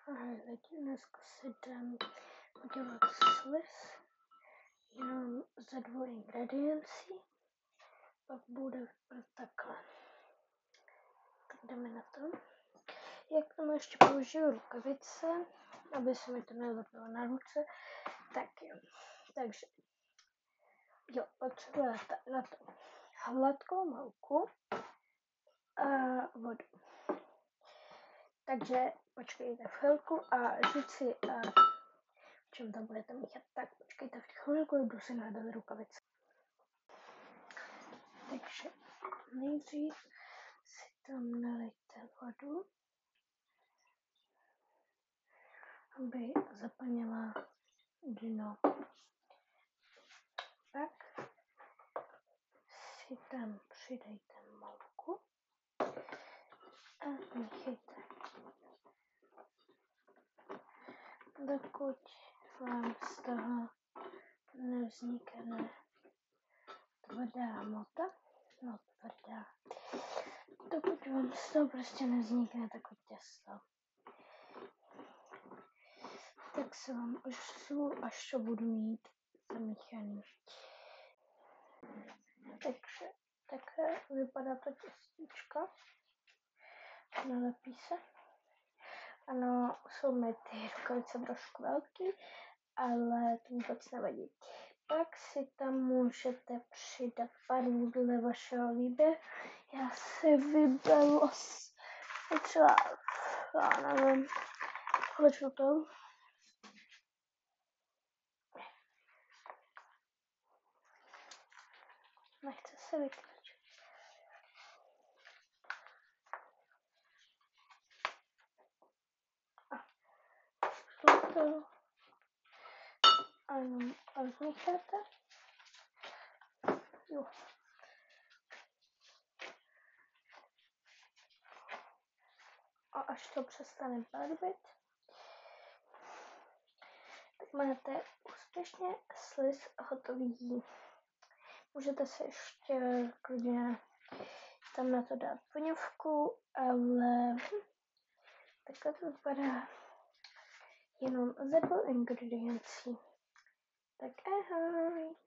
Teď dneska si jdem udělat sliz jenom ze 2 ingrediencí, pak bude vypadat takhle. Tak jdeme na to. Jak tomu ještě použiju rukavice, aby se mi to nelepilo na ruce, tak jo. Takže jo, potřebujete na to hladkou mouku a vodu. Takže počkejte chvilku a říct si, v čem tam budete míchat. Tak počkejte chvilku, jdu si nadat rukavice. Takže nejdřív si tam nalijte vodu, aby zaplnila dno. Pak si tam přidejte mouku a míchejte, dokud vám z toho nevznikne tvrdá hmota, no tvrdá, dokud vám z toho prostě nevznikne takové těsto. Tak se vám ozvu, až to budu mít zamíchaný. Takže takhle vypadá to těstíčko. Nalepí se. Ano, jsou mi ty rukavice trošku velký, ale to vůbec nevadí. Pak si tam můžete přidat farbu dle vašeho výběru. Já si vyberu třeba, já nevím, žlutou. Nechce se vytlačit. Žlutou. A jenom rozmícháte. Jo. A až to přestane barvit, tak máte úspěšně sliz hotový. Můžete si ještě klidně tam na to dát voňavku, ale takhle to vypadá jenom ze 2 ingrediencí. Tak ahoj!